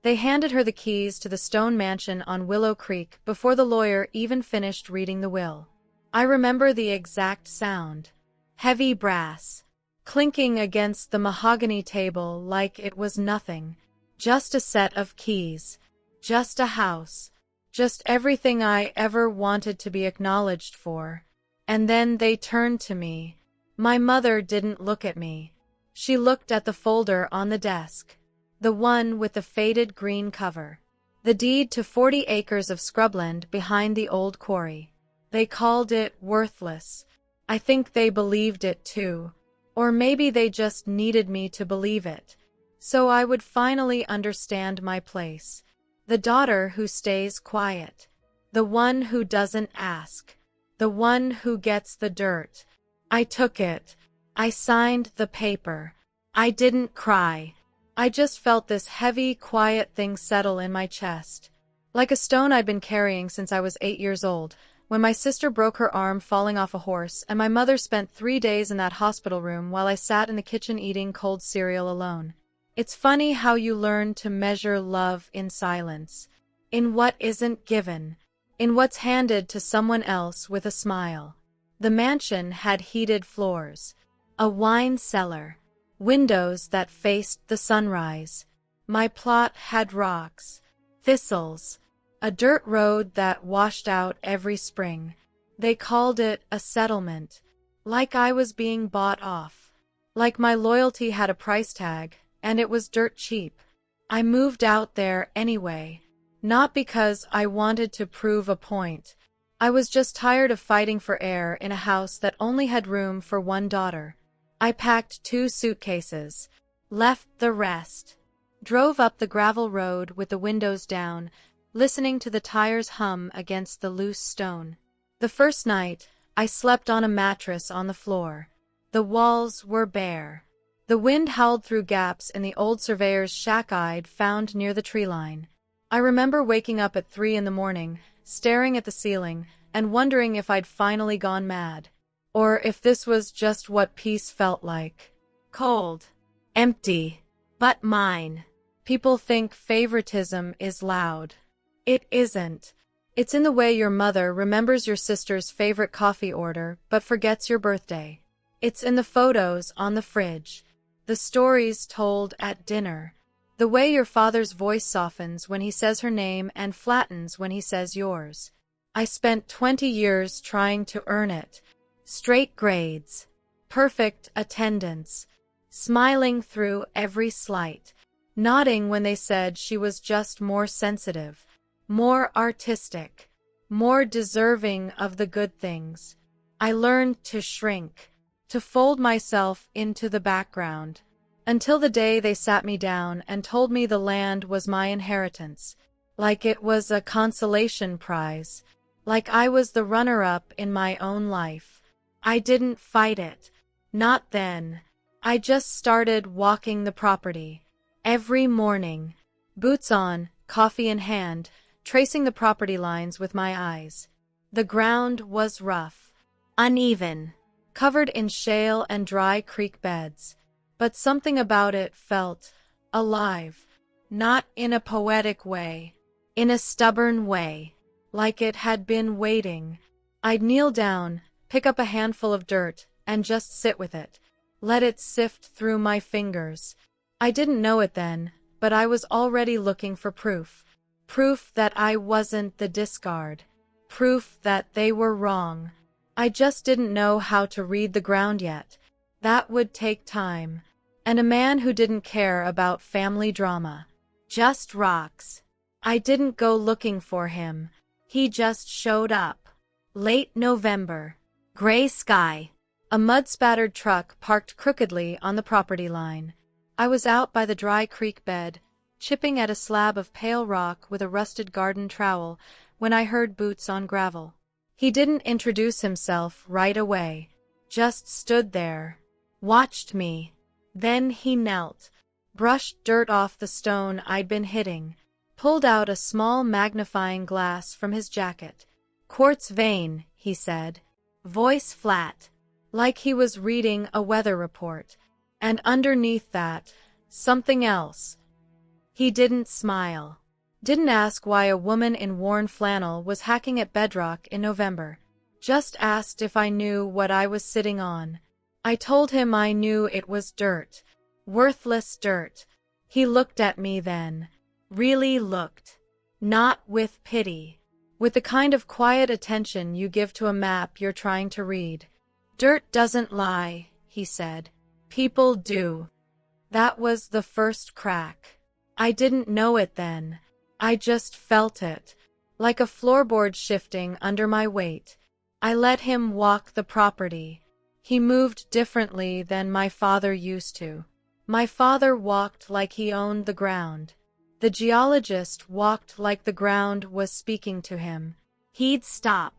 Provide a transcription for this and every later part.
They handed her the keys to the stone mansion on Willow Creek before the lawyer even finished reading the will. I remember the exact sound. Heavy brass, clinking against the mahogany table like it was nothing. Just a set of keys. Just a house. Just everything I ever wanted to be acknowledged for. And then they turned to me. My mother didn't look at me. She looked at the folder on the desk. The one with the faded green cover. The deed to 40 acres of scrubland behind the old quarry. They called it worthless. I think they believed it too. Or maybe they just needed me to believe it. So I would finally understand my place. The daughter who stays quiet. The one who doesn't ask. The one who gets the dirt. I took it. I signed the paper. I didn't cry. I just felt this heavy, quiet thing settle in my chest. Like a stone I'd been carrying since I was 8 years old, when my sister broke her arm falling off a horse and my mother spent 3 days in that hospital room while I sat in the kitchen eating cold cereal alone. It's funny how you learn to measure love in silence. In what isn't given. In what's handed to someone else with a smile. The mansion had heated floors. A wine cellar. Windows that faced the sunrise. My plot had rocks, thistles, a dirt road that washed out every spring. They called it a settlement, like I was being bought off, like my loyalty had a price tag, and it was dirt cheap. I moved out there anyway, not because I wanted to prove a point. I was just tired of fighting for air in a house that only had room for one daughter. I packed 2 suitcases, left the rest, drove up the gravel road with the windows down, listening to the tires hum against the loose stone. The first night, I slept on a mattress on the floor. The walls were bare. The wind howled through gaps in the old surveyor's shack I'd found near the tree line. I remember waking up at 3 in the morning, staring at the ceiling, and wondering if I'd finally gone mad. Or if this was just what peace felt like. Cold. Empty. But mine. People think favoritism is loud. It isn't. It's in the way your mother remembers your sister's favorite coffee order but forgets your birthday. It's in the photos on the fridge. The stories told at dinner. The way your father's voice softens when he says her name and flattens when he says yours. I spent 20 years trying to earn it. Straight grades, perfect attendance, smiling through every slight, nodding when they said she was just more sensitive, more artistic, more deserving of the good things. I learned to shrink, to fold myself into the background, until the day they sat me down and told me the land was my inheritance, like it was a consolation prize, like I was the runner-up in my own life. I didn't fight it. Not then. I just started walking the property. Every morning. Boots on, coffee in hand, tracing the property lines with my eyes. The ground was rough. Uneven. Covered in shale and dry creek beds. But something about it felt alive. Not in a poetic way. In a stubborn way. Like it had been waiting. I'd kneel down, pick up a handful of dirt, and just sit with it. Let it sift through my fingers. I didn't know it then, but I was already looking for proof. Proof that I wasn't the discard. Proof that they were wrong. I just didn't know how to read the ground yet. That would take time. And a man who didn't care about family drama. Just rocks. I didn't go looking for him. He just showed up. Late November. Gray sky. A mud-spattered truck parked crookedly on the property line. I was out by the dry creek bed, chipping at a slab of pale rock with a rusted garden trowel, when I heard boots on gravel. He didn't introduce himself right away. Just stood there. Watched me. Then he knelt, brushed dirt off the stone I'd been hitting, pulled out a small magnifying glass from his jacket. Quartz vein, he said. Voice flat, like he was reading a weather report, and underneath that, something else. He didn't smile. Didn't ask why a woman in worn flannel was hacking at bedrock in November. Just asked if I knew what I was sitting on. I told him I knew it was dirt. Worthless dirt. He looked at me then. Really looked. Not with pity. With the kind of quiet attention you give to a map you're trying to read. Dirt doesn't lie, he said. People do. That was the first crack. I didn't know it then. I just felt it, like a floorboard shifting under my weight. I let him walk the property. He moved differently than my father used to. My father walked like he owned the ground. The geologist walked like the ground was speaking to him. He'd stop,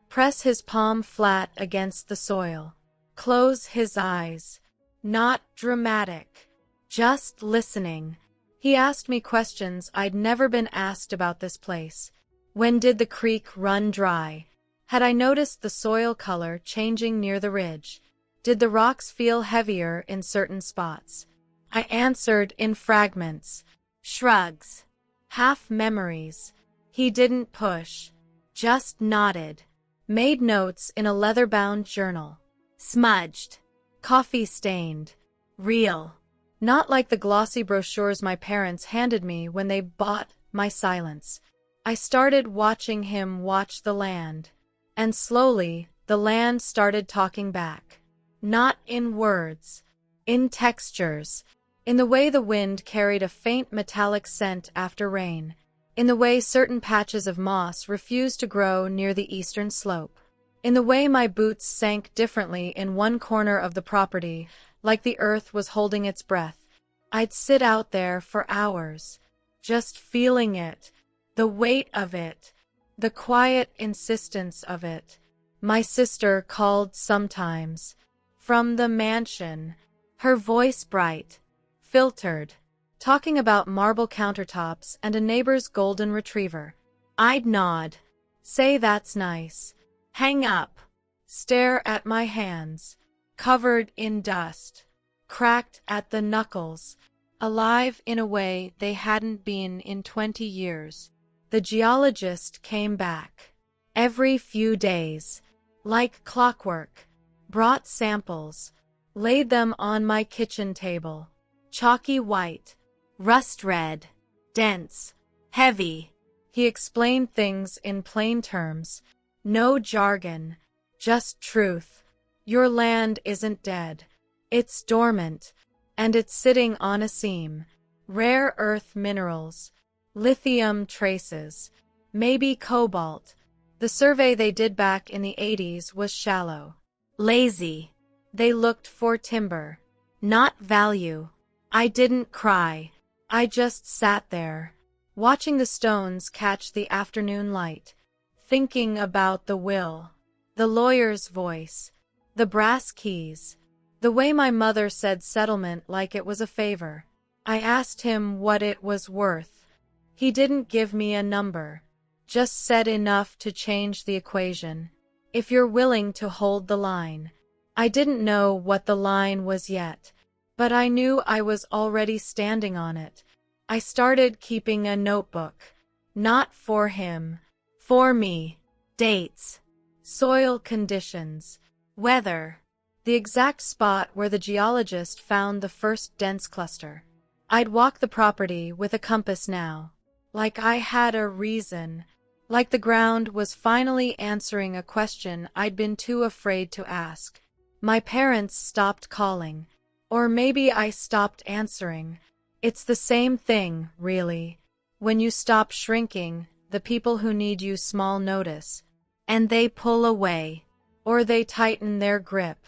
press his palm flat against the soil, close his eyes. Not dramatic, just listening. He asked me questions I'd never been asked about this place. When did the creek run dry? Had I noticed the soil color changing near the ridge? Did the rocks feel heavier in certain spots? I answered in fragments, shrugs, half memories. He didn't push, just nodded. Made notes in a leather-bound journal. Smudged, coffee-stained, real. Not like the glossy brochures my parents handed me when they bought my silence. I started watching him watch the land. And slowly, the land started talking back. Not in words, in textures, in the way the wind carried a faint metallic scent after rain, in the way certain patches of moss refused to grow near the eastern slope, in the way my boots sank differently in one corner of the property, like the earth was holding its breath. I'd sit out there for hours, just feeling it, the weight of it, the quiet insistence of it. My sister called sometimes, from the mansion, her voice bright, filtered, talking about marble countertops and a neighbor's golden retriever. I'd nod, say that's nice, hang up, stare at my hands, covered in dust, cracked at the knuckles, alive in a way they hadn't been in 20 years. The geologist came back. Every few days, like clockwork, brought samples, laid them on my kitchen table. Chalky white, rust red, dense, heavy. He explained things in plain terms. No jargon, just truth. Your land isn't dead. It's dormant, and it's sitting on a seam. Rare earth minerals, lithium traces, maybe cobalt. The survey they did back in the 80s was shallow. Lazy. They looked for timber, not value. I didn't cry. I just sat there, watching the stones catch the afternoon light, thinking about the will, the lawyer's voice, the brass keys, the way my mother said settlement like it was a favor. I asked him what it was worth. He didn't give me a number, just said enough to change the equation. If you're willing to hold the line. I didn't know what the line was yet, but I knew I was already standing on it. I started keeping a notebook. Not for him, for me. Dates, soil conditions, weather, the exact spot where the geologist found the first dense cluster. I'd walk the property with a compass now, like I had a reason, like the ground was finally answering a question I'd been too afraid to ask. My parents stopped calling, or maybe I stopped answering. It's the same thing, really. When you stop shrinking, the people who need you small notice, and they pull away, or they tighten their grip.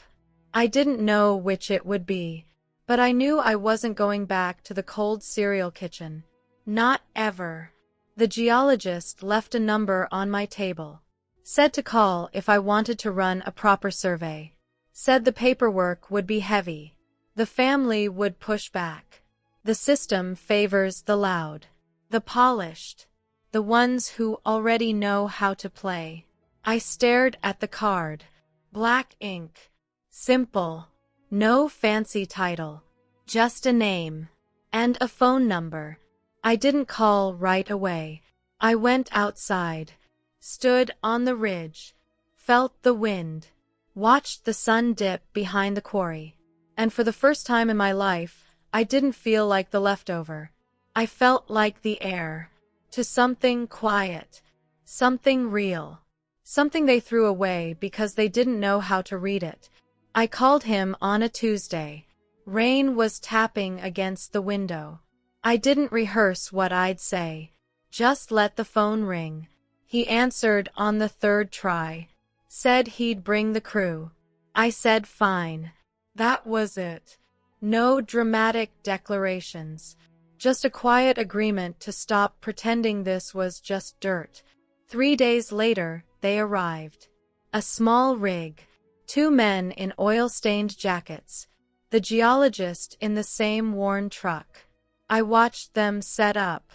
I didn't know which it would be, but I knew I wasn't going back to the cold cereal kitchen. Not ever. The geologist left a number on my table. Said to call if I wanted to run a proper survey. Said the paperwork would be heavy. The family would push back. The system favors the loud, the polished, the ones who already know how to play. I stared at the card. Black ink. Simple. No fancy title. Just a name. And a phone number. I didn't call right away. I went outside, stood on the ridge, felt the wind, watched the sun dip behind the quarry. And for the first time in my life, I didn't feel like the leftover. I felt like the heir to something quiet, something real, something they threw away because they didn't know how to read it. I called him on a Tuesday. Rain was tapping against the window. I didn't rehearse what I'd say. Just let the phone ring. He answered on the third try. Said he'd bring the crew. I said fine. That was it. No dramatic declarations. Just a quiet agreement to stop pretending this was just dirt. 3 days later, they arrived. A small rig. 2 men in oil-stained jackets. The geologist in the same worn truck. I watched them set up.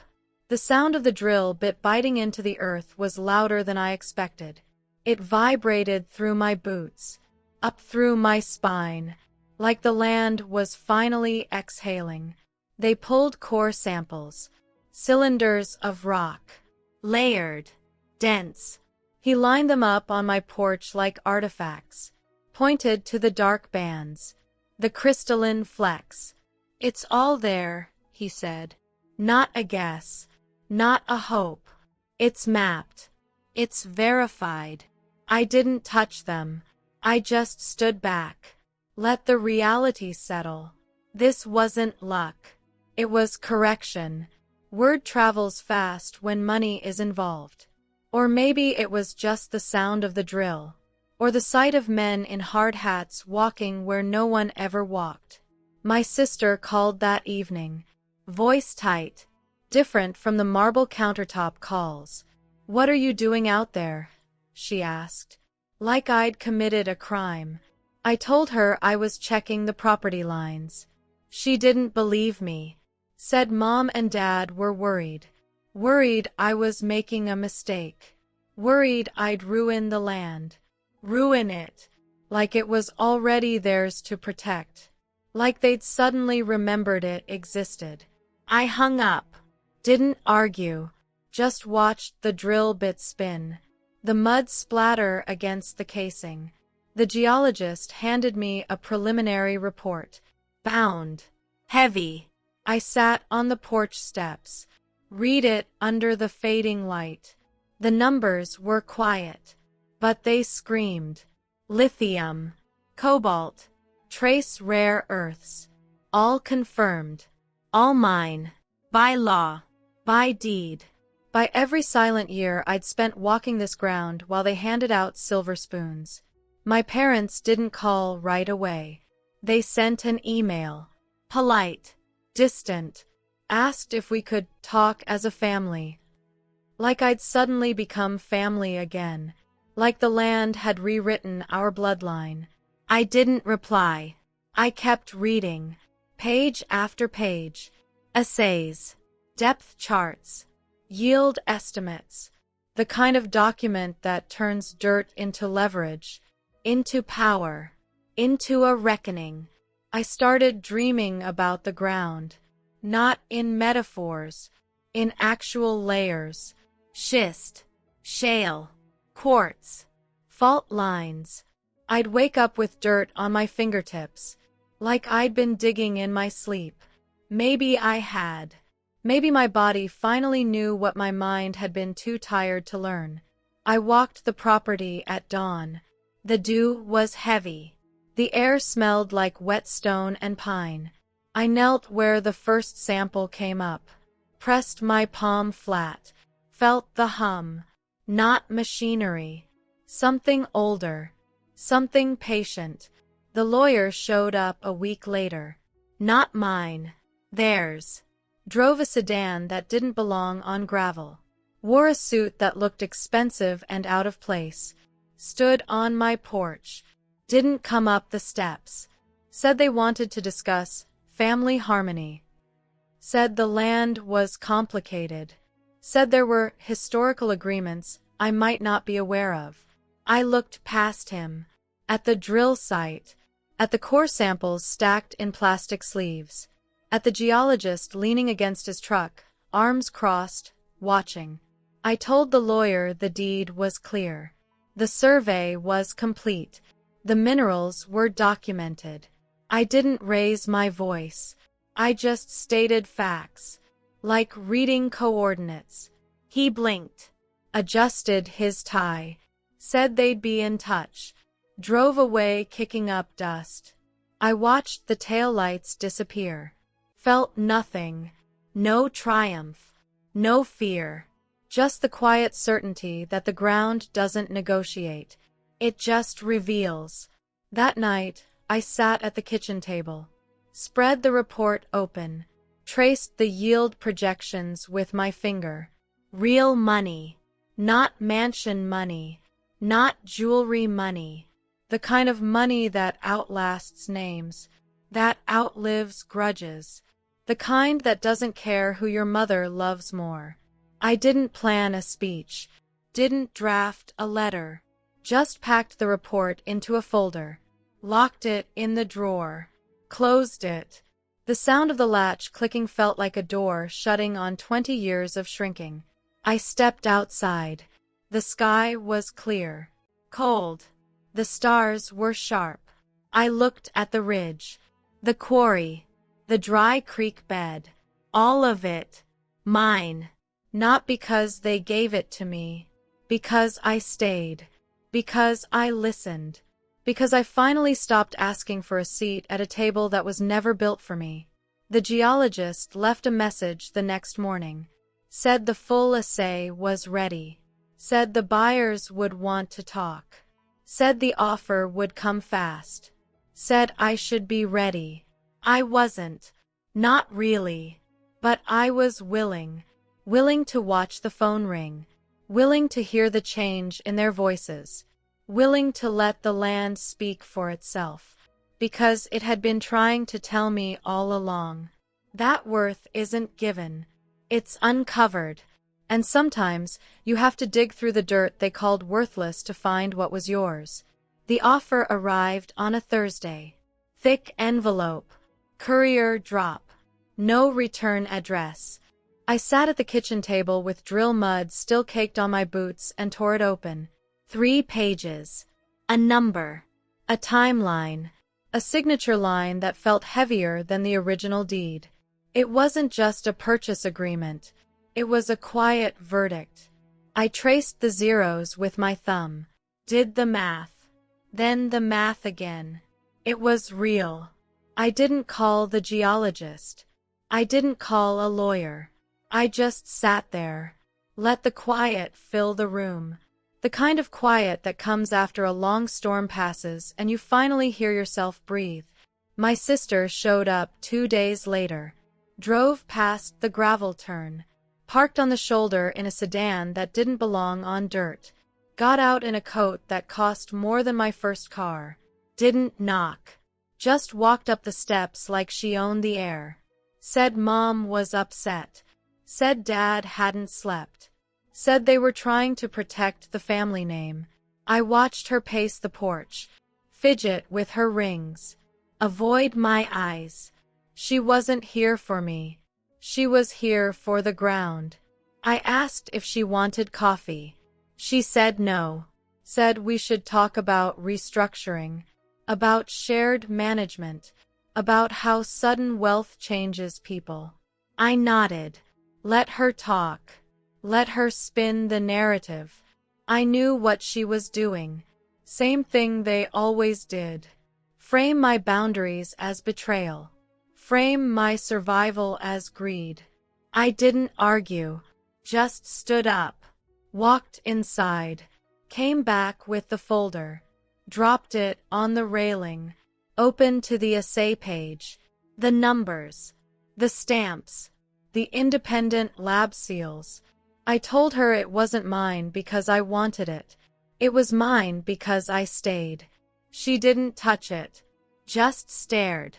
The sound of the drill bit biting into the earth was louder than I expected. It vibrated through my boots, up through my spine, like the land was finally exhaling. They pulled core samples, cylinders of rock, layered, dense. He lined them up on my porch like artifacts, pointed to the dark bands, the crystalline flecks. It's all there, he said. Not a guess, not a hope. It's mapped. It's verified. I didn't touch them. I just stood back. Let the reality settle. This wasn't luck. It was correction. Word travels fast when money is involved. Or maybe it was just the sound of the drill. Or the sight of men in hard hats walking where no one ever walked. My sister called that evening. Voice tight. Different from the marble countertop calls. What are you doing out there? She asked. Like I'd committed a crime. I told her I was checking the property lines. She didn't believe me. Said Mom and Dad were worried. Worried I was making a mistake. Worried I'd ruin the land. Ruin it. Like it was already theirs to protect. Like they'd suddenly remembered it existed. I hung up. Didn't argue. Just watched the drill bit spin. The mud splatter against the casing. The geologist handed me a preliminary report. Bound. Heavy. I sat on the porch steps. Read it under the fading light. The numbers were quiet, but they screamed. Lithium. Cobalt. Trace rare earths. All confirmed. All mine. By law. By deed. By every silent year I'd spent walking this ground while they handed out silver spoons. My parents didn't call right away. They sent an email. Polite. Distant. Asked if we could talk as a family. Like I'd suddenly become family again. Like the land had rewritten our bloodline. I didn't reply. I kept reading. Page after page. Essays. Depth charts. Yield estimates. The kind of document that turns dirt into leverage. Into power. Into a reckoning. I started dreaming about the ground. Not in metaphors. In actual layers. Schist. Shale. Quartz. Fault lines. I'd wake up with dirt on my fingertips. Like I'd been digging in my sleep. Maybe I had. Maybe my body finally knew what my mind had been too tired to learn. I walked the property at dawn. The dew was heavy. The air smelled like wet stone and pine. I knelt where the first sample came up. Pressed my palm flat. Felt the hum. Not machinery. Something older. Something patient. The lawyer showed up a week later. Not mine. Theirs. Drove a sedan that didn't belong on gravel. Wore a suit that looked expensive and out of place. Stood on my porch. Didn't come up the steps. Said they wanted to discuss family harmony. Said the land was complicated. Said there were historical agreements I might not be aware of. I looked past him. At the drill site. At the core samples stacked in plastic sleeves. At the geologist leaning against his truck, arms crossed, watching. I told the lawyer the deed was clear. The survey was complete. The minerals were documented. I didn't raise my voice. I just stated facts, like reading coordinates. He blinked, adjusted his tie, said they'd be in touch, drove away kicking up dust. I watched the taillights disappear. Felt nothing, no triumph, no fear, just the quiet certainty that the ground doesn't negotiate. It just reveals. That night, I sat at the kitchen table, spread the report open, traced the yield projections with my finger. Real money, not mansion money, not jewelry money, the kind of money that outlasts names, that outlives grudges, the kind that doesn't care who your mother loves more. I didn't plan a speech, didn't draft a letter, just packed the report into a folder, locked it in the drawer, closed it. The sound of the latch clicking felt like a door shutting on 20 years of shrinking. I stepped outside. The sky was clear, cold. The stars were sharp. I looked at the ridge, the quarry, the dry creek bed. All of it, mine. Not because they gave it to me, because I stayed, because I listened, because I finally stopped asking for a seat at a table that was never built for me. The geologist left a message the next morning, said the full assay was ready, said the buyers would want to talk, said the offer would come fast, said I should be ready. I wasn't, not really, but I was willing to watch the phone ring, willing to hear the change in their voices, willing to let the land speak for itself, because it had been trying to tell me all along. That worth isn't given, it's uncovered, and sometimes you have to dig through the dirt they called worthless to find what was yours. The offer arrived on a Thursday. Thick envelope, courier drop, no return address. I sat at the kitchen table with drill mud still caked on my boots and tore it open. 3 pages. A number. A timeline. A signature line that felt heavier than the original deed. It wasn't just a purchase agreement. It was a quiet verdict. I traced the zeros with my thumb. Did the math. Then the math again. It was real. I didn't call the geologist. I didn't call a lawyer. I just sat there. Let the quiet fill the room. The kind of quiet that comes after a long storm passes and you finally hear yourself breathe. My sister showed up 2 days later. Drove past the gravel turn. Parked on the shoulder in a sedan that didn't belong on dirt. Got out in a coat that cost more than my first car. Didn't knock. Just walked up the steps like she owned the air. Said Mom was upset. Said Dad hadn't slept. Said they were trying to protect the family name. I watched her pace the porch, fidget with her rings, avoid my eyes. She wasn't here for me. She was here for the ground. I asked if she wanted coffee. She said no. Said we should talk about restructuring, about shared management, about how sudden wealth changes people. I nodded. Let her talk. Let her spin the narrative. I knew what she was doing. Same thing they always did. Frame my boundaries as betrayal. Frame my survival as greed. I didn't argue. Just stood up. Walked inside. Came back with the folder. Dropped it on the railing. Opened to the assay page. The numbers. The stamps. The independent lab seals. I told her it wasn't mine because I wanted it. It was mine because I stayed. She didn't touch it. Just stared.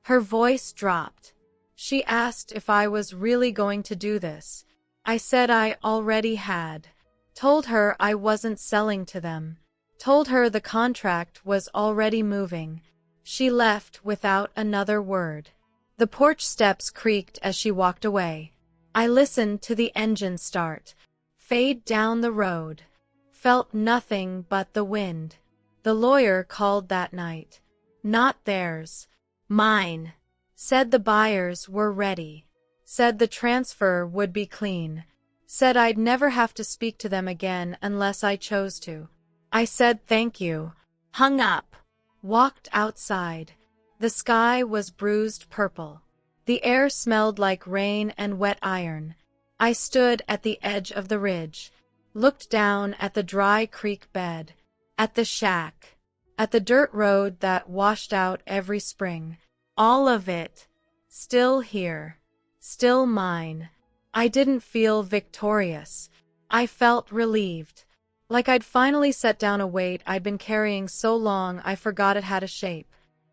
Her voice dropped. She asked if I was really going to do this. I said I already had. Told her I wasn't selling to them. Told her the contract was already moving. She left without another word. The porch steps creaked as she walked away. I listened to the engine start, fade down the road. Felt nothing but the wind. The lawyer called that night. Not theirs. Mine. Said the buyers were ready. Said the transfer would be clean. Said I'd never have to speak to them again unless I chose to. I said thank you. Hung up. Walked outside. The sky was bruised purple. The air smelled like rain and wet iron. I stood at the edge of the ridge, looked down at the dry creek bed, at the shack, at the dirt road that washed out every spring. All of it. Still here. Still mine. I didn't feel victorious. I felt relieved. Like I'd finally set down a weight I'd been carrying so long I forgot it had a shape.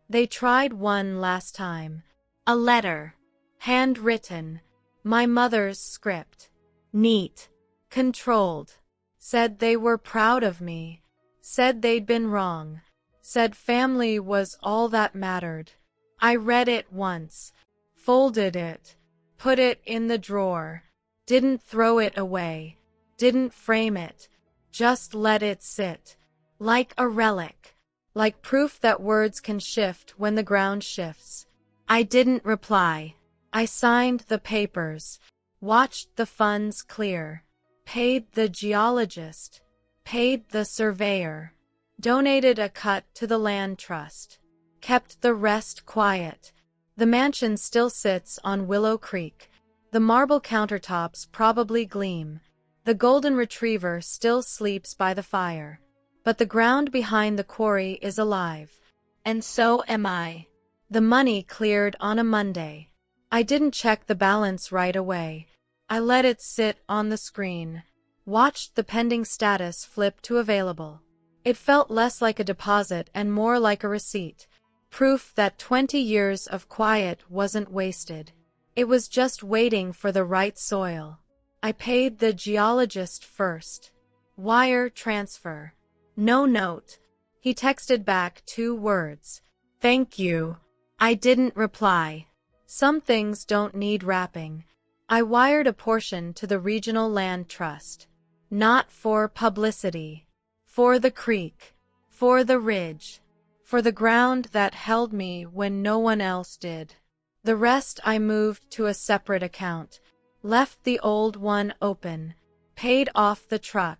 They tried one last time. A letter. Handwritten. My mother's script. Neat. Controlled. Said they were proud of me. Said they'd been wrong. Said family was all that mattered. I read it once. Folded it. Put it in the drawer. Didn't throw it away. Didn't frame it. Just let it sit. Like a relic. Like proof that words can shift when the ground shifts. I didn't reply. I signed the papers. Watched the funds clear. Paid the geologist. Paid the surveyor. Donated a cut to the land trust. Kept the rest quiet. The mansion still sits on Willow Creek. The marble countertops probably gleam. The golden retriever still sleeps by the fire. But the ground behind the quarry is alive. And so am I. The money cleared on a Monday. I didn't check the balance right away. I let it sit on the screen. Watched the pending status flip to available. It felt less like a deposit and more like a receipt. Proof that 20 years of quiet wasn't wasted. It was just waiting for the right soil. I paid the geologist first. Wire transfer. No note. He texted back 2 words. Thank you. I didn't reply. Some things don't need wrapping. I wired a portion to the Regional Land Trust. Not for publicity. For the creek. For the ridge. For the ground that held me when no one else did. The rest I moved to a separate account. Left the old one open. Paid off the truck.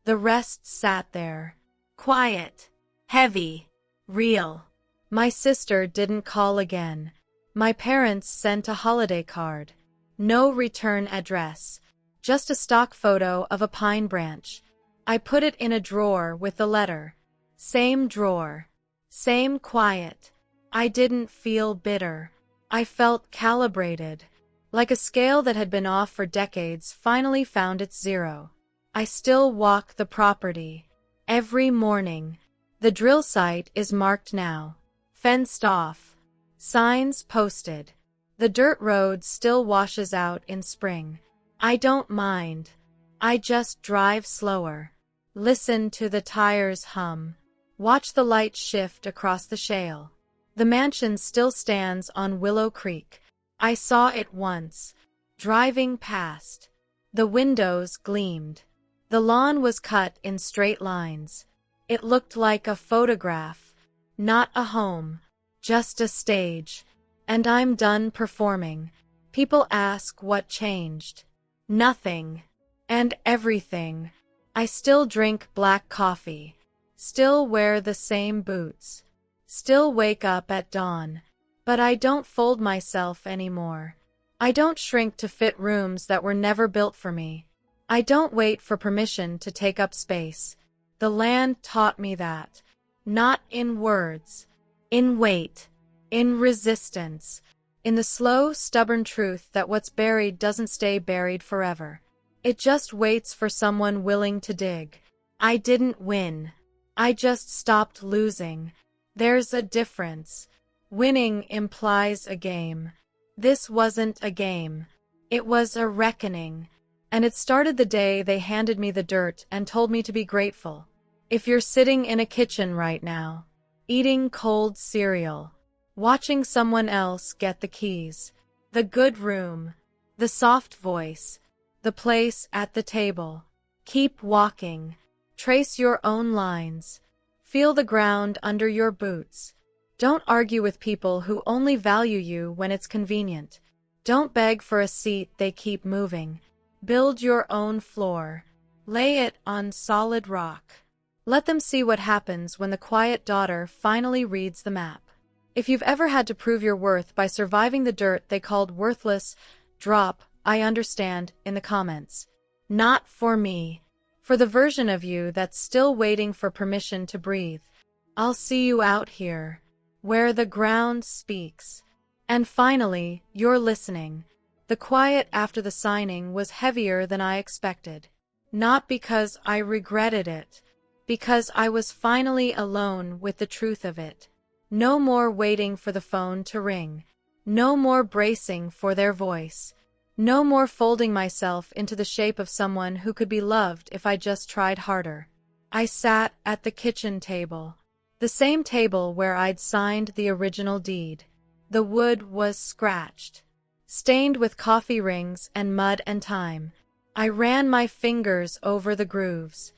The rest sat there. Quiet. Heavy. Real. My sister didn't call again. My parents sent a holiday card. No return address. Just a stock photo of a pine branch. I put it in a drawer with the letter. Same drawer. Same quiet. I didn't feel bitter. I felt calibrated. Like a scale that had been off for decades finally found its zero. I still walk the property. Every morning. The drill site is marked now. Fenced off. Signs posted. The dirt road still washes out in spring. I don't mind. I just drive slower. Listen to the tires hum. Watch the light shift across the shale. The mansion still stands on Willow Creek. I saw it once. Driving past. The windows gleamed. The lawn was cut in straight lines. It looked like a photograph. Not a home. Just a stage. And I'm done performing. People ask what changed. Nothing. And everything. I still drink black coffee. Still wear the same boots. Still wake up at dawn. But I don't fold myself anymore. I don't shrink to fit rooms that were never built for me. I don't wait for permission to take up space. The land taught me that. Not in words. In weight. In resistance. In the slow, stubborn truth that what's buried doesn't stay buried forever. It just waits for someone willing to dig. I didn't win. I just stopped losing. There's a difference. Winning implies a game. This wasn't a game. It was a reckoning. And it started the day they handed me the dirt and told me to be grateful. If you're sitting in a kitchen right now, eating cold cereal, watching someone else get the keys, the good room, The soft voice. The place at the table. Keep walking. Trace your own lines. Feel the ground under your boots. Don't argue with people who only value you when it's convenient. Don't beg for a seat, they keep moving. Build your own floor. Lay it on solid rock. Let them see what happens when the quiet daughter finally reads the map. If you've ever had to prove your worth by surviving the dirt they called worthless, drop "I understand" in the comments. Not for me. For the version of you that's still waiting for permission to breathe. I'll see you out here, where the ground speaks. And finally, you're listening. The quiet after the signing was heavier than I expected. Not because I regretted it, because I was finally alone with the truth of it. No more waiting for the phone to ring. No more bracing for their voice. No more folding myself into the shape of someone who could be loved if I just tried harder. I sat at the kitchen table. The same table where I'd signed the original deed. The wood was scratched, stained with coffee rings and mud and time. I ran my fingers over the grooves,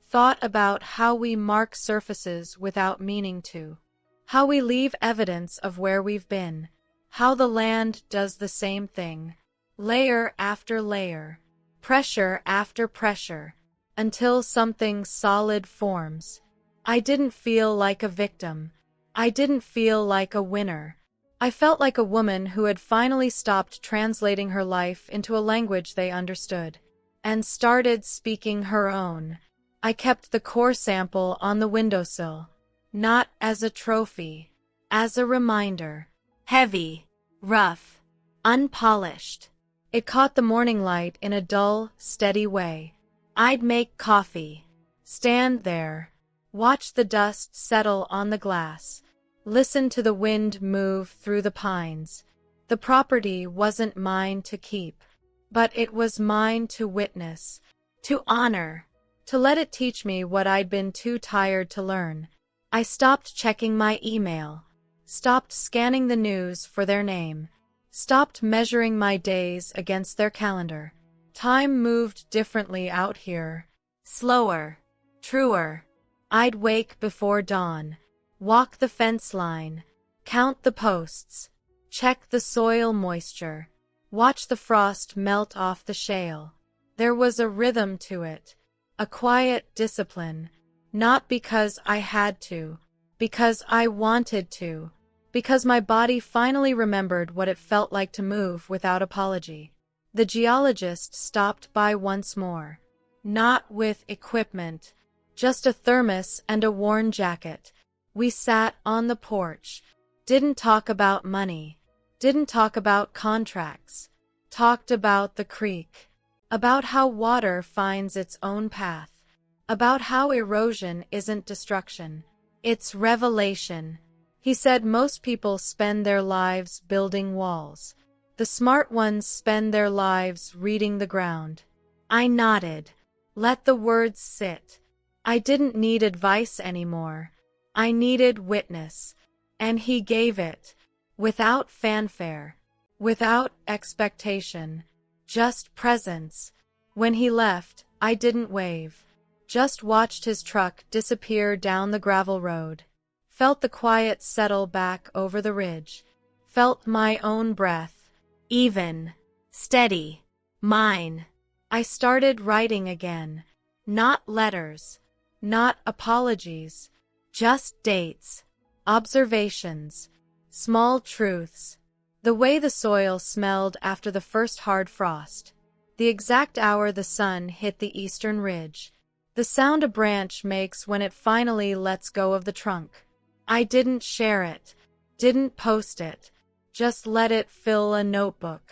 thought about how we mark surfaces without meaning to, how we leave evidence of where we've been, how the land does the same thing, layer after layer, pressure after pressure, until something solid forms. I didn't feel like a victim. I didn't feel like a winner. I felt like a woman who had finally stopped translating her life into a language they understood, and started speaking her own. I kept the core sample on the windowsill, not as a trophy, as a reminder. Heavy, rough, unpolished. It caught the morning light in a dull, steady way. I'd make coffee, stand there, watch the dust settle on the glass, listen to the wind move through the pines. The property wasn't mine to keep, but it was mine to witness, to honor, to let it teach me what I'd been too tired to learn. I stopped checking my email, stopped scanning the news for their name, stopped measuring my days against their calendar. Time moved differently out here. Slower, truer. I'd wake before dawn, walk the fence line, count the posts, check the soil moisture, watch the frost melt off the shale. There was a rhythm to it, a quiet discipline, not because I had to, because I wanted to, because my body finally remembered what it felt like to move without apology. The geologist stopped by once more, not with equipment, just a thermos and a worn jacket. We sat on the porch, didn't talk about money, didn't talk about contracts, talked about the creek, about how water finds its own path, about how erosion isn't destruction, it's revelation. He said most people spend their lives building walls. The smart ones spend their lives reading the ground. I nodded, let the words sit. I didn't need advice anymore. I needed witness, and he gave it, without fanfare, without expectation, just presence. When he left, I didn't wave, just watched his truck disappear down the gravel road, felt the quiet settle back over the ridge, felt my own breath, even, steady, mine. I started writing again, not letters, not apologies, just dates, observations, small truths. The way the soil smelled after the first hard frost, the exact hour the sun hit the eastern ridge, the sound a branch makes when it finally lets go of the trunk. I didn't share it, didn't post it, just let it fill a notebook.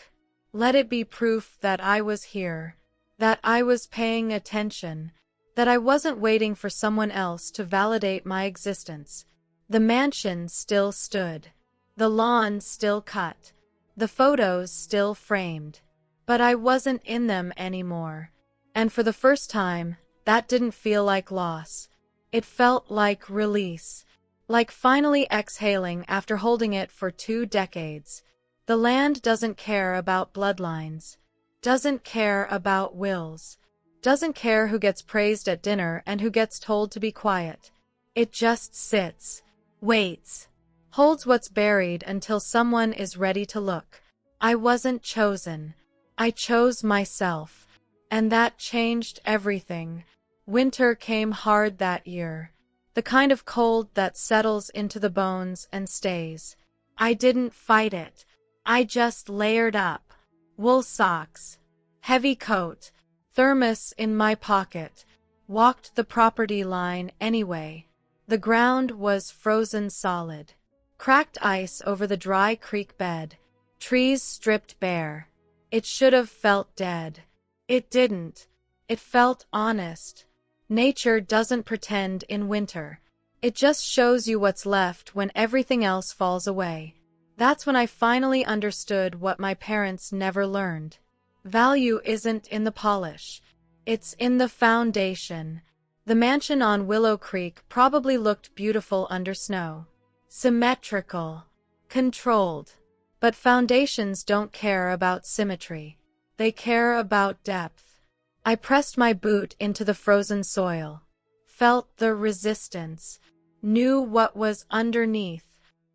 Let it be proof that I was here, that I was paying attention, that I wasn't waiting for someone else to validate my existence. The mansion still stood, the lawn still cut, the photos still framed, but I wasn't in them anymore. And for the first time, that didn't feel like loss. It felt like release, like finally exhaling after holding it for 2 decades. The land doesn't care about bloodlines, doesn't care about wills, doesn't care who gets praised at dinner and who gets told to be quiet. It just sits, waits, holds what's buried until someone is ready to look. I wasn't chosen. I chose myself. And that changed everything. Winter came hard that year. The kind of cold that settles into the bones and stays. I didn't fight it. I just layered up. Wool socks, heavy coat, thermos in my pocket, walked the property line anyway. The ground was frozen solid. Cracked ice over the dry creek bed. Trees stripped bare. It should have felt dead. It didn't. It felt honest. Nature doesn't pretend in winter. It just shows you what's left when everything else falls away. That's when I finally understood what my parents never learned. Value isn't in the polish. It's in the foundation. The mansion on Willow Creek probably looked beautiful under snow. Symmetrical. Controlled. But foundations don't care about symmetry. They care about depth. I pressed my boot into the frozen soil. Felt the resistance. Knew what was underneath.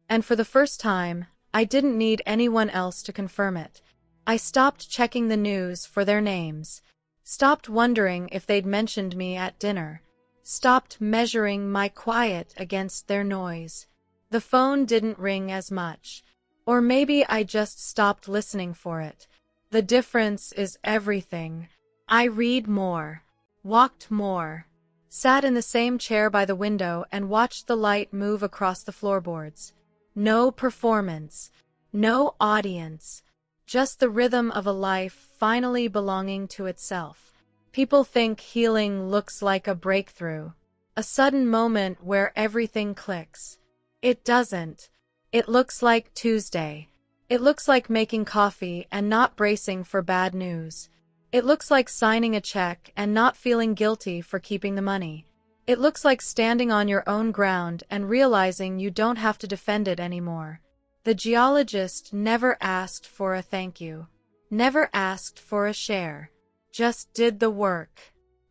And for the first time, I didn't need anyone else to confirm it. I stopped checking the news for their names. Stopped wondering if they'd mentioned me at dinner. Stopped measuring my quiet against their noise. The phone didn't ring as much. Or maybe I just stopped listening for it. The difference is everything. I read more. Walked more. Sat in the same chair by the window and watched the light move across the floorboards. No performance. No audience. Just the rhythm of a life finally belonging to itself. People think healing looks like a breakthrough. A sudden moment where everything clicks. It doesn't. It looks like Tuesday. It looks like making coffee and not bracing for bad news. It looks like signing a check and not feeling guilty for keeping the money. It looks like standing on your own ground and realizing you don't have to defend it anymore. The geologist never asked for a thank you. Never asked for a share. Just did the work.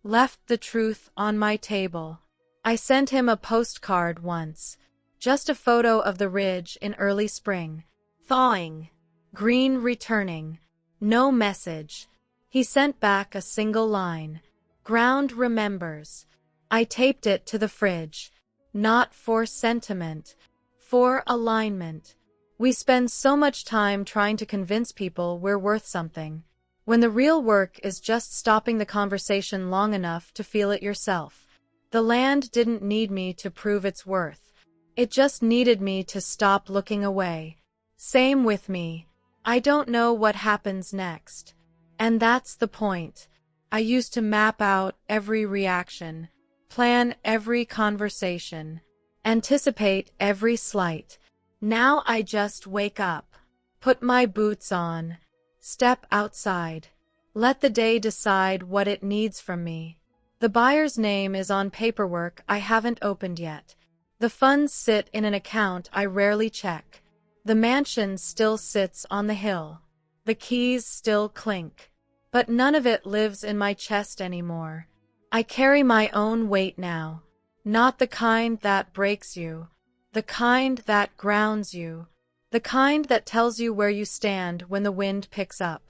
Left the truth on my table. I sent him a postcard once. Just a photo of the ridge in early spring. Thawing. Green returning. No message. He sent back a single line. Ground remembers. I taped it to the fridge. Not for sentiment. For alignment. We spend so much time trying to convince people we're worth something, when the real work is just stopping the conversation long enough to feel it yourself. The land didn't need me to prove its worth. It just needed me to stop looking away. Same with me. I don't know what happens next. And that's the point. I used to map out every reaction, plan every conversation, anticipate every slight. Now I just wake up, put my boots on, step outside, let the day decide what it needs from me. The buyer's name is on paperwork I haven't opened yet. The funds sit in an account I rarely check. The mansion still sits on the hill. The keys still clink. But none of it lives in my chest anymore. I carry my own weight now. Not the kind that breaks you. The kind that grounds you. The kind that tells you where you stand when the wind picks up.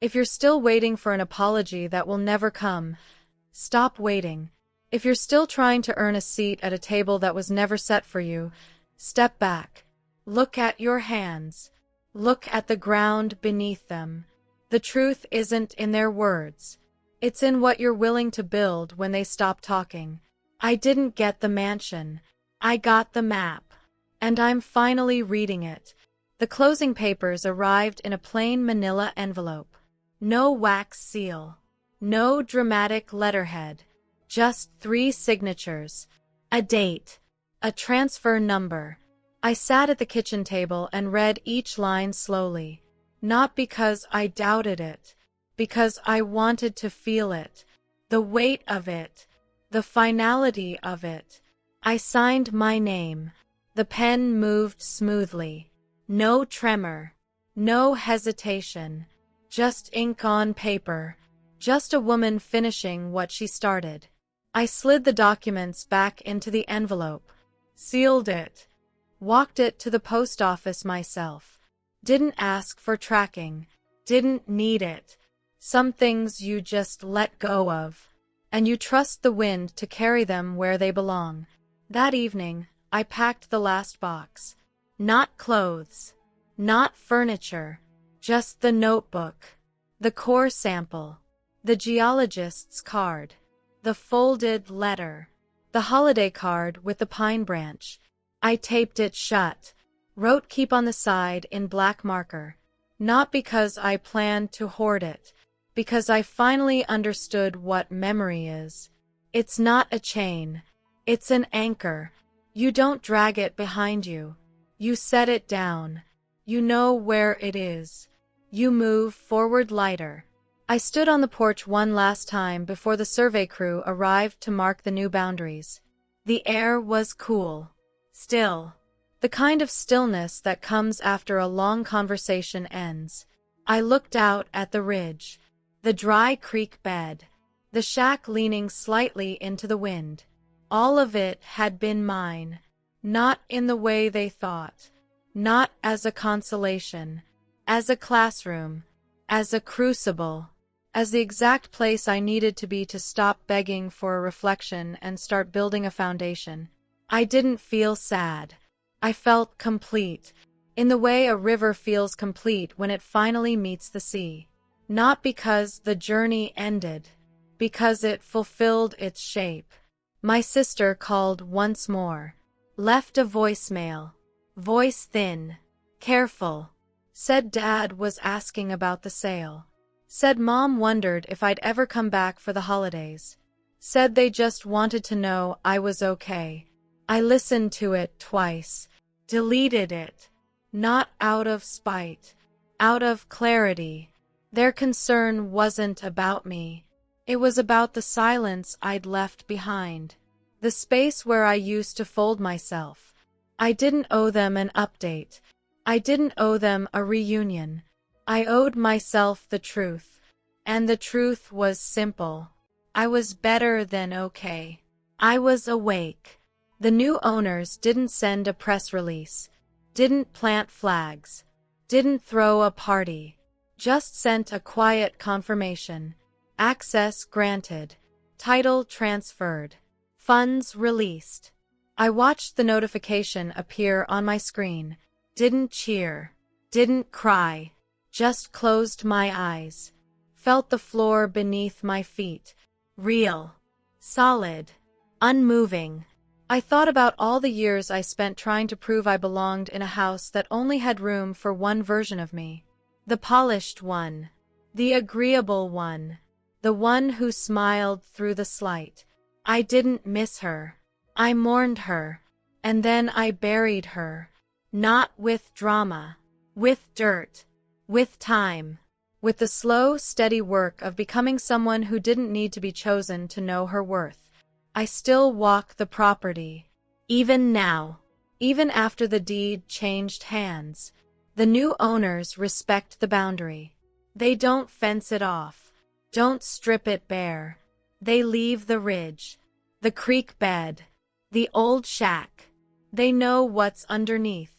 If you're still waiting for an apology that will never come, stop waiting. If you're still trying to earn a seat at a table that was never set for you, step back. Look at your hands. Look at the ground beneath them. The truth isn't in their words. It's in what you're willing to build when they stop talking. I didn't get the mansion. I got the map. And I'm finally reading it. The closing papers arrived in a plain manila envelope. No wax seal. No dramatic letterhead. Just 3 signatures. A date. A transfer number. I sat at the kitchen table and read each line slowly. Not because I doubted it. Because I wanted to feel it. The weight of it. The finality of it. I signed my name. The pen moved smoothly. No tremor. No hesitation. Just ink on paper. Just a woman finishing what she started. I slid the documents back into the envelope. Sealed it. Walked it to the post office myself. Didn't ask for tracking. Didn't need it. Some things you just let go of. And you trust the wind to carry them where they belong. That evening, I packed the last box. Not clothes. Not furniture. Just the notebook. The core sample. The geologist's card. The folded letter. The holiday card with the pine branch. I taped it shut. Wrote keep on the side in black marker. Not because I planned to hoard it. Because I finally understood what memory is. It's not a chain. It's an anchor. You don't drag it behind you. You set it down. You know where it is. You move forward lighter. I stood on the porch one last time before the survey crew arrived to mark the new boundaries. The air was cool. Still. The kind of stillness that comes after a long conversation ends. I looked out at the ridge. The dry creek bed. The shack leaning slightly into the wind. All of it had been mine. Not in the way they thought. Not as a consolation. As a classroom. As a crucible. As the exact place I needed to be to stop begging for a reflection and start building a foundation. I didn't feel sad. I felt complete. In the way a river feels complete when it finally meets the sea. Not because the journey ended. Because it fulfilled its shape. My sister called once more. Left a voicemail. Voice thin. Careful. Said Dad was asking about the sale. Said Mom wondered if I'd ever come back for the holidays. Said they just wanted to know I was okay. I listened to it twice. Deleted it. Not out of spite. Out of clarity. Their concern wasn't about me. It was about the silence I'd left behind. The space where I used to fold myself. I didn't owe them an update. I didn't owe them a reunion. I owed myself the truth. And the truth was simple. I was better than okay. I was awake. The new owners didn't send a press release. Didn't plant flags. Didn't throw a party. Just sent a quiet confirmation. Access granted. Title transferred. Funds released. I watched the notification appear on my screen. Didn't cheer. Didn't cry. Just closed my eyes. Felt the floor beneath my feet. Real. Solid. Unmoving. I thought about all the years I spent trying to prove I belonged in a house that only had room for one version of me. The polished one. The agreeable one. The one who smiled through the slight. I didn't miss her. I mourned her. And then I buried her. Not with drama. With dirt. With time. With the slow, steady work of becoming someone who didn't need to be chosen to know her worth. I still walk the property. Even now. Even after the deed changed hands. The new owners respect the boundary. They don't fence it off. Don't strip it bare. They leave the ridge. The creek bed. The old shack. They know what's underneath.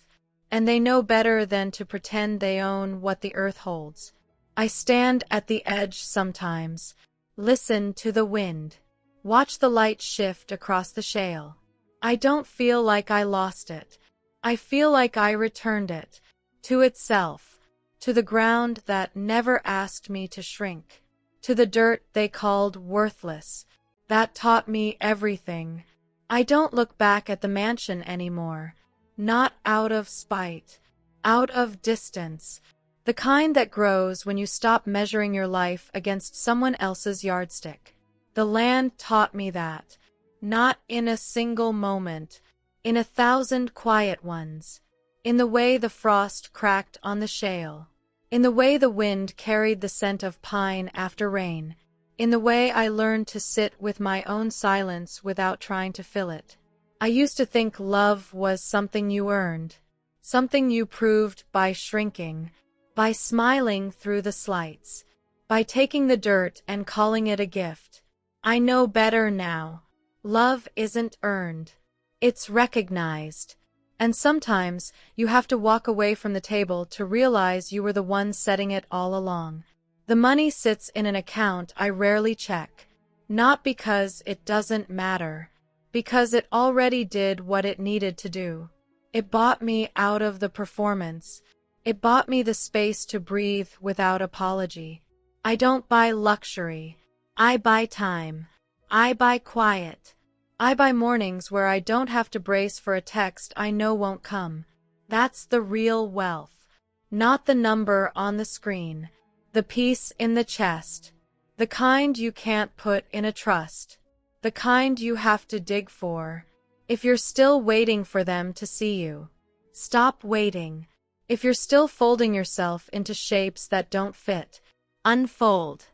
And they know better than to pretend they own what the earth holds. I stand at the edge sometimes. Listen to the wind. Watch the light shift across the shale. I don't feel like I lost it. I feel like I returned it. To itself. To the ground that never asked me to shrink. To the dirt they called worthless. That taught me everything. I don't look back at the mansion anymore. Not out of spite. Out of distance. The kind that grows when you stop measuring your life against someone else's yardstick. The land taught me that. Not in a single moment. In 1,000 quiet ones. In the way the frost cracked on the shale. In the way the wind carried the scent of pine after rain. In the way I learned to sit with my own silence without trying to fill it. I used to think love was something you earned. Something you proved by shrinking. by smiling through the slights, by taking the dirt and calling it a gift. I know better now. Love isn't earned. It's recognized. And sometimes you have to walk away from the table to realize you were the one setting it all along. The money sits in an account I rarely check, not because it doesn't matter, because it already did what it needed to do. It bought me out of the performance. It bought me the space to breathe without apology. I don't buy luxury. I buy time. I buy quiet. I buy mornings where I don't have to brace for a text I know won't come. That's the real wealth. Not the number on the screen. The peace in the chest. The kind you can't put in a trust. The kind you have to dig for. If you're still waiting for them to see you, stop waiting. If you're still folding yourself into shapes that don't fit, unfold.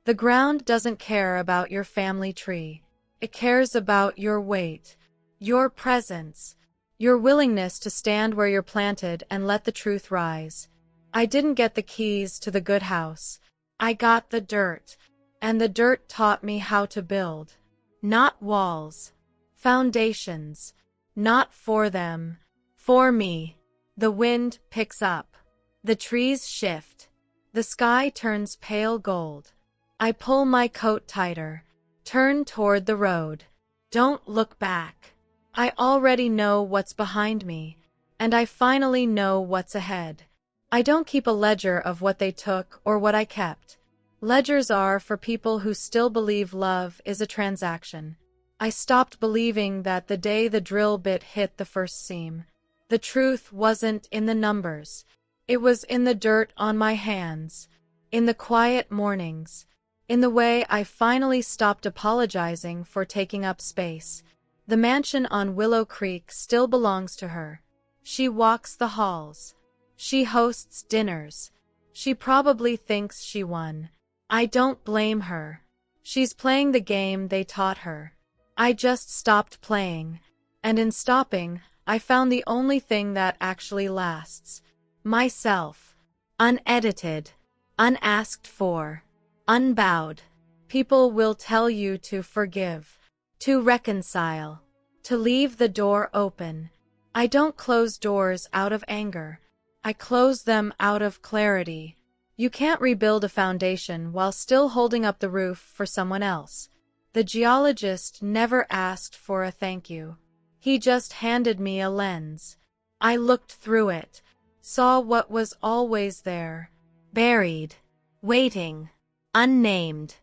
The ground doesn't care about your family tree. It cares about your weight, your presence, your willingness to stand where you're planted and let the truth rise. I didn't get the keys to the good house. I got the dirt, and the dirt taught me how to build. Not walls, foundations, not for them, for me. The wind picks up. The trees shift. The sky turns pale gold. I pull my coat tighter. Turn toward the road. Don't look back. I already know what's behind me, and I finally know what's ahead. I don't keep a ledger of what they took or what I kept. Ledgers are for people who still believe love is a transaction. I stopped believing that the day the drill bit hit the first seam. The truth wasn't in the numbers. It was in the dirt on my hands, in the quiet mornings, in the way I finally stopped apologizing for taking up space. The mansion on Willow Creek still belongs to her. She walks the halls. She hosts dinners. She probably thinks she won. I don't blame her. She's playing the game they taught her. I just stopped playing. And in stopping, I found the only thing that actually lasts. Myself. Unedited. Unasked for. Unbowed. People will tell you to forgive. To reconcile. To leave the door open. I don't close doors out of anger. I close them out of clarity. You can't rebuild a foundation while still holding up the roof for someone else. The geologist never asked for a thank you. He just handed me a lens. I looked through it, saw what was always there, buried, waiting, unnamed.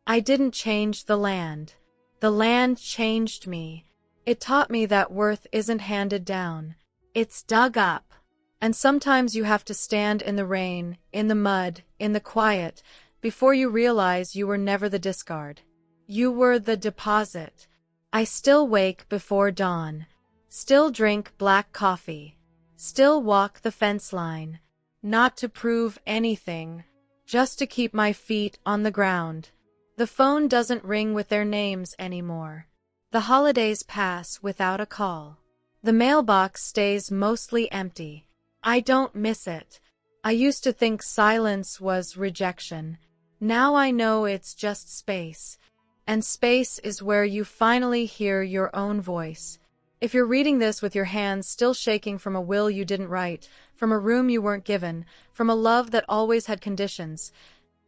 I didn't change the land. The land changed me. It taught me that worth isn't handed down. It's dug up. And sometimes you have to stand in the rain, in the mud, in the quiet, before you realize you were never the discard. You were the deposit. I still wake before dawn. Still drink black coffee. Still walk the fence line. Not to prove anything, just to keep my feet on the ground. The phone doesn't ring with their names anymore. The holidays pass without a call. The mailbox stays mostly empty. I don't miss it. I used to think silence was rejection. Now I know it's just space. And space is where you finally hear your own voice. If you're reading this with your hands still shaking from a will you didn't write, from a room you weren't given, from a love that always had conditions,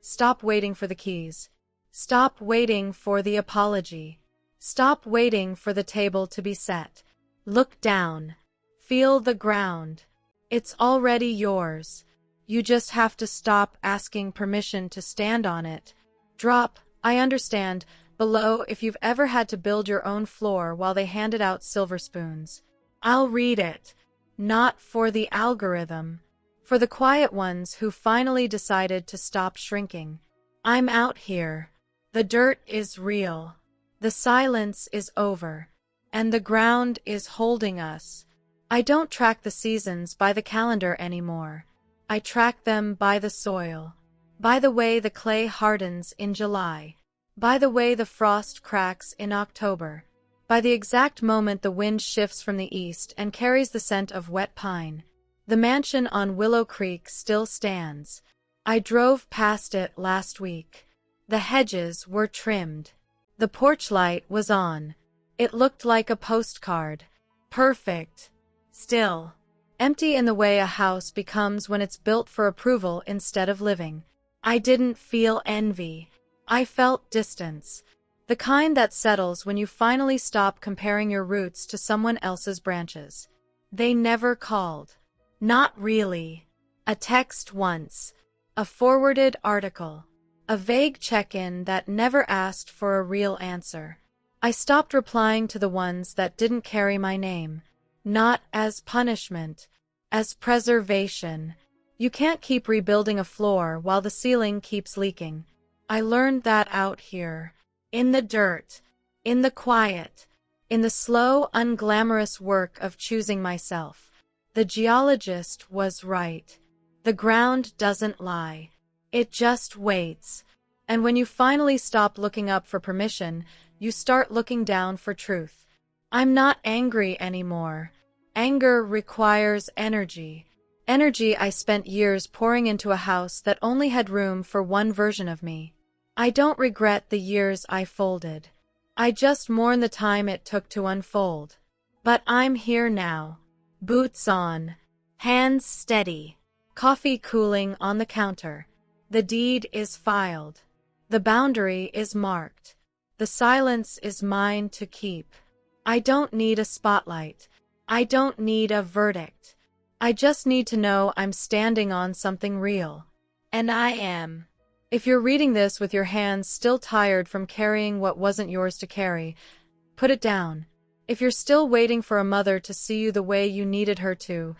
stop waiting for the keys. Stop waiting for the apology. Stop waiting for the table to be set. Look down. Feel the ground. It's already yours. You just have to stop asking permission to stand on it. Drop, I understand, below if you've ever had to build your own floor while they handed out silver spoons. I'll read it. Not for the algorithm. For the quiet ones who finally decided to stop shrinking. I'm out here. The dirt is real. The silence is over. And the ground is holding us. I don't track the seasons by the calendar anymore. I track them by the soil. By the way the clay hardens in July. By the way the frost cracks in October. By the exact moment the wind shifts from the east and carries the scent of wet pine. The mansion on Willow Creek still stands. I drove past it last week. The hedges were trimmed. The porch light was on. It looked like a postcard. Perfect. Still. Empty in the way a house becomes when it's built for approval instead of living. I didn't feel envy. I felt distance. The kind that settles when you finally stop comparing your roots to someone else's branches. They never called. Not really. A text once. A forwarded article. A vague check-in that never asked for a real answer. I stopped replying to the ones that didn't carry my name. Not as punishment, as preservation. You can't keep rebuilding a floor while the ceiling keeps leaking. I learned that out here. In the dirt. In the quiet. In the slow, unglamorous work of choosing myself. The geologist was right. The ground doesn't lie. It just waits. And when you finally stop looking up for permission, you start looking down for truth. I'm not angry anymore. Anger requires energy. Energy I spent years pouring into a house that only had room for one version of me. I don't regret the years I folded. I just mourn the time it took to unfold. But I'm here now. Boots on. Hands steady. Coffee cooling on the counter. The deed is filed. The boundary is marked. The silence is mine to keep. I don't need a spotlight. I don't need a verdict. I just need to know I'm standing on something real. And I am. If you're reading this with your hands still tired from carrying what wasn't yours to carry, put it down. If you're still waiting for a mother to see you the way you needed her to,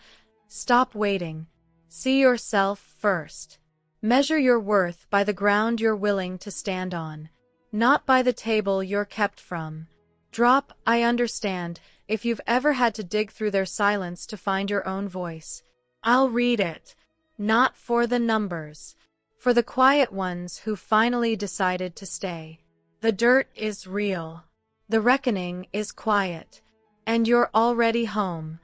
stop waiting. See yourself first. Measure your worth by the ground you're willing to stand on, not by the table you're kept from. Drop, I understand, if you've ever had to dig through their silence to find your own voice. I'll read it. Not for the numbers. For the quiet ones who finally decided to stay. The dirt is real. The reckoning is quiet. And you're already home.